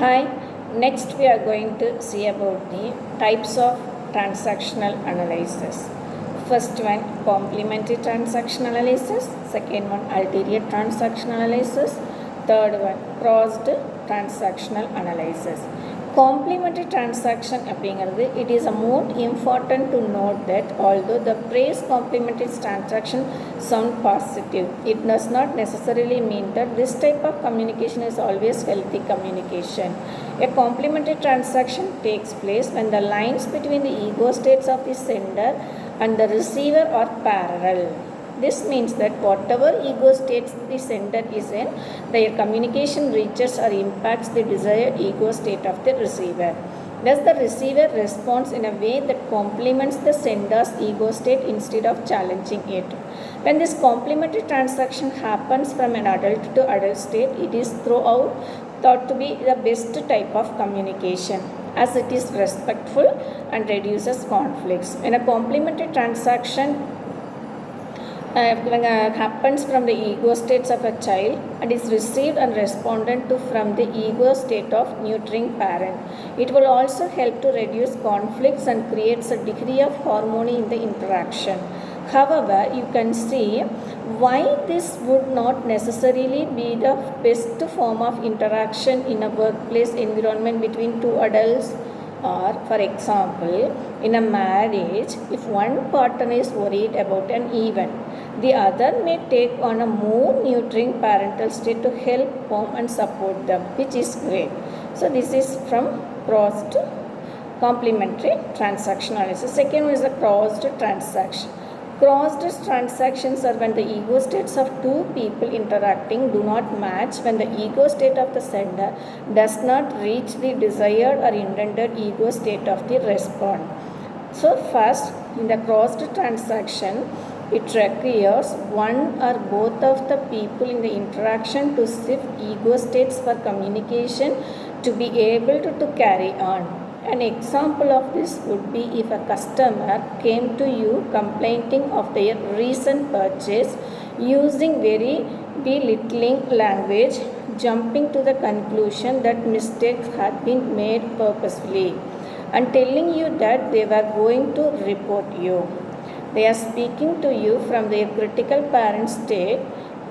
Hi, next we are going to see about the types of transactional analysis. First one, complementary transaction analysis. Second one, ulterior transaction analysis. Third one, crossed transactional analysis. Complementary transaction அப்படிங்கிறது it is a more important to note that although the phrase complementary transaction sound positive, it does not necessarily mean that this type of communication is always healthy communication. A complementary transaction takes place when the lines between the ego states of the sender and the receiver are parallel. This means that whatever ego states the sender is in, their communication reaches or impacts the desired ego state of the receiver. Thus, the receiver responds in a way that complements the sender's ego state instead of challenging it. When this complementary transaction happens from an adult to adult state, it is throughout thought to be the best type of communication, as it is respectful and reduces conflicts. When a complementary transaction happens from the ego states of a child and is received and responded to from the ego state of nurturing parent, it will also help to reduce conflicts and creates a degree of harmony in the interaction. However, you can see why this would not necessarily be the best form of interaction in a workplace environment between two adults. Or, for example, in a marriage, if one partner is worried about an event, the other may take on a more nurturing parental state to help form and support them, which is great. So, this is from crossed complementary transaction analysis. Second one is the crossed transaction. Crossed transactions are when the ego states of two people interacting do not match, when the ego state of the sender does not reach the desired or intended ego state of the respondent. So first, in the crossed transaction, it requires one or both of the people in the interaction to shift ego states for communication to be able to carry on. An example of this would be if a customer came to you complaining of their recent purchase using very belittling language, jumping to the conclusion that mistakes had been made purposefully, and telling you that they were going to report you. They are speaking to you from their critical parent state,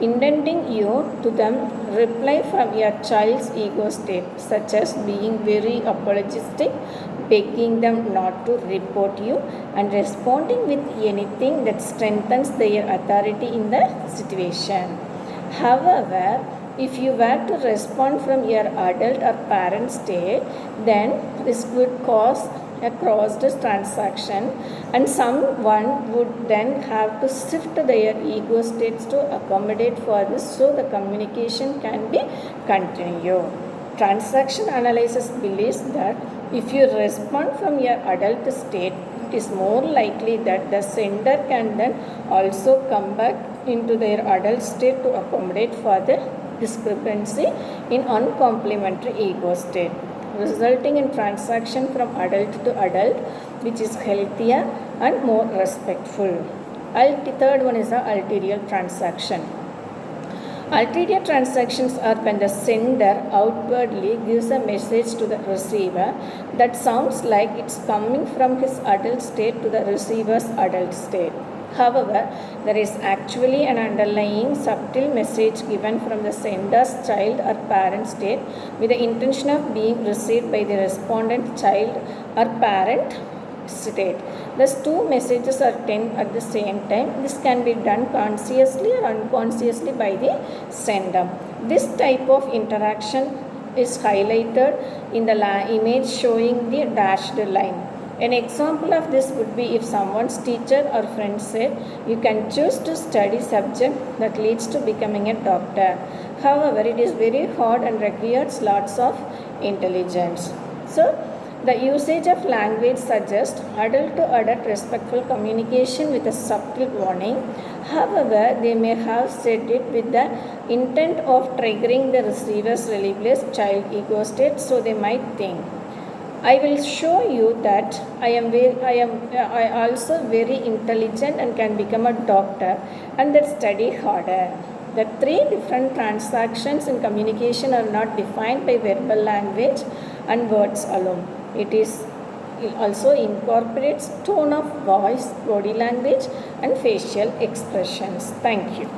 intending you to them reply from your child's ego state, such as being very apologetic, begging them not to report you, and responding with anything that strengthens their authority in the situation. However, if you were to respond from your adult or parent state, then this would cause a crossed transaction, and someone would then have to shift their ego states to accommodate for this so the communication can be continued. Transaction analysis believes that if you respond from your adult state, it is more likely that the sender can then also come back into their adult state to accommodate for the discrepancy in uncomplimentary ego state, resulting in transaction from adult to adult, which is healthier and more respectful. Third one is the ulterior transaction. Ulterior transactions are when the sender outwardly gives a message to the receiver that sounds like it's coming from his adult state to the receiver's adult state. However, there is actually an underlying subtle message given from the sender's child or parent state with the intention of being received by the respondent child or parent state. Thus, two messages are sent at the same time. This can be done consciously or unconsciously by the sender. This type of interaction is highlighted in the image showing the dashed line. An example of this would be if someone's teacher or friend said, "You can choose to study subject that leads to becoming a doctor. However, it is very hard and requires lots of intelligence." So, the usage of language suggests adult to adult respectful communication with a subtle warning. However, they may have said it with the intent of triggering the receiver's rebellious child ego state, so they might think, "I will show you that I also very intelligent and can become a doctor and that study harder." The three different transactions in communication are not defined by verbal language and words alone. It also incorporates tone of voice, body language, and facial expressions. Thank you.